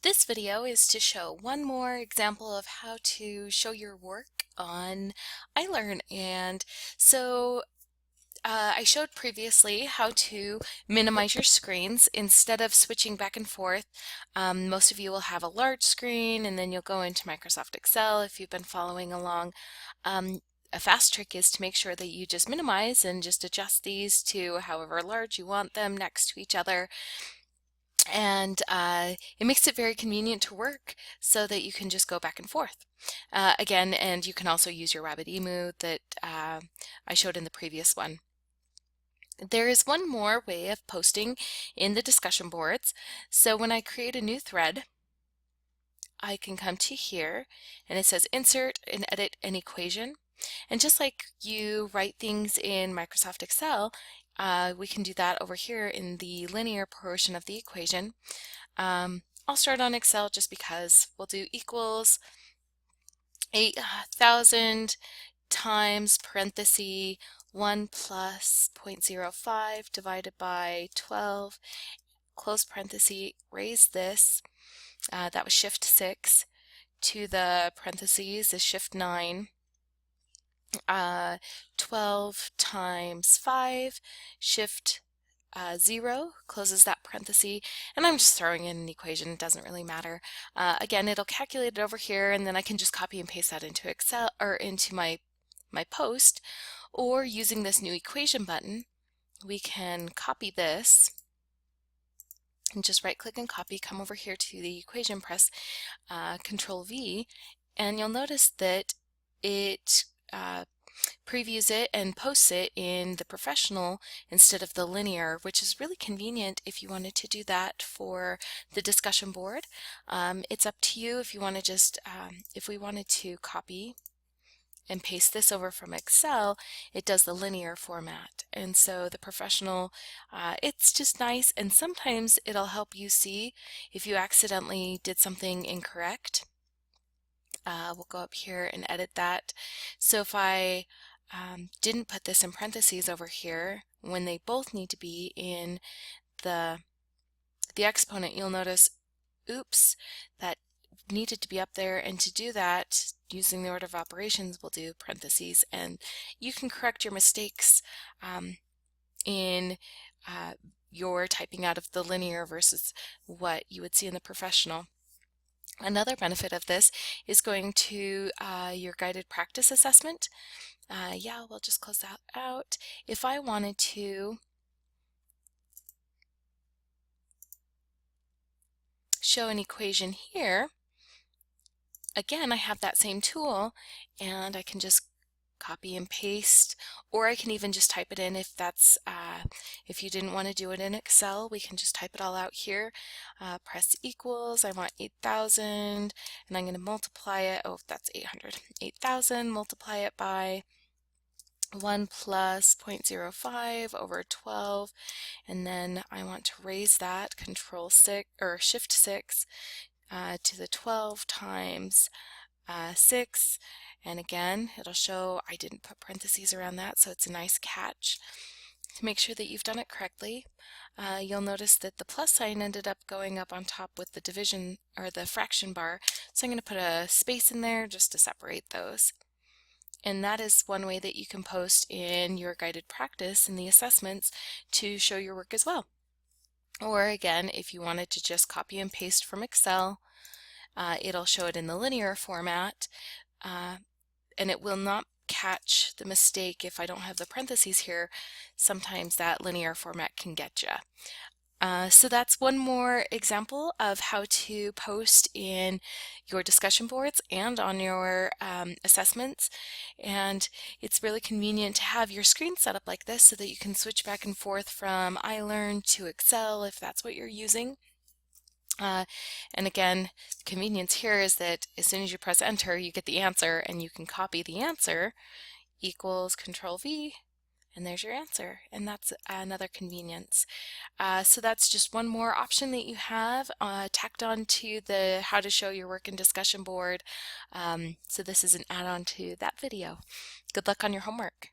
This video is to show one more example of how to show your work on iLearn. And so I showed previously how to minimize your screens instead of switching back and forth. Most of you will have a large screen and then you'll go into Microsoft Excel if you've been following along. A fast trick is to make sure that you just minimize and just adjust these to however large you want them next to each other. And it makes it very convenient to work so that you can just go back and forth. Again, and you can also use your RabbitEmu that I showed in the previous one. There is one more way of posting in the discussion boards. So when I create a new thread, I can come to here and it says insert and edit an equation. And just like you write things in Microsoft Excel, we can do that over here in the linear portion of the equation. I'll start on Excel just because we'll do equals 8,000 times parenthesis 1 plus 0.05 divided by 12, close parenthesis, raise this, that was shift 6, to the parentheses is shift 9, 12 times 5, shift 0, closes that parenthesis, and I'm just throwing in an equation, it doesn't really matter. Again, it'll calculate it over here, and then I can just copy and paste that into Excel or into my post, or using this new equation button, we can copy this and just right click and copy, come over here to the equation, press Control V, and you'll notice that it previews it and posts it in the professional instead of the linear, which is really convenient if you wanted to do that for the discussion board. It's up to you if you want to just, if we wanted to copy and paste this over from Excel, it does the linear format. And so the professional, it's just nice, and sometimes it'll help you see if you accidentally did something incorrect. We'll go up here and edit that. So if I didn't put this in parentheses over here, when they both need to be in the exponent, you'll notice, oops, that needed to be up there, and to do that using the order of operations we'll do parentheses, and you can correct your mistakes in your typing out of the linear versus what you would see in the professional. Another benefit of this is going to your guided practice assessment. Yeah, we'll just close that out. If I wanted to show an equation here, again, I have that same tool, and I can just copy and paste, or I can even just type it in if that's, if you didn't want to do it in Excel, we can just type it all out here. Press equals, I want 8,000, and I'm going to multiply it, oh, that's 800. 8,000, multiply it by 1 plus 0.05 over 12, and then I want to raise that, Control 6, or Shift 6, to the 12 times 6, and again it'll show I didn't put parentheses around that, so it's a nice catch. To make sure that you've done it correctly, you'll notice that the plus sign ended up going up on top with the division or the fraction bar, so I'm going to put a space in there just to separate those. And that is one way that you can post in your guided practice in the assessments to show your work as well. Or again, if you wanted to just copy and paste from Excel, it'll show it in the linear format, and it will not catch the mistake if I don't have the parentheses here. Sometimes that linear format can get you. So that's one more example of how to post in your discussion boards and on your assessments. And it's really convenient to have your screen set up like this so that you can switch back and forth from iLearn to Excel if that's what you're using. And again, the convenience here is that as soon as you press enter, you get the answer, and you can copy the answer, equals Control V, and there's your answer, and that's another convenience. So that's just one more option that you have tacked on to the how to show your work in discussion board. So this is an add-on to that video. Good luck on your homework.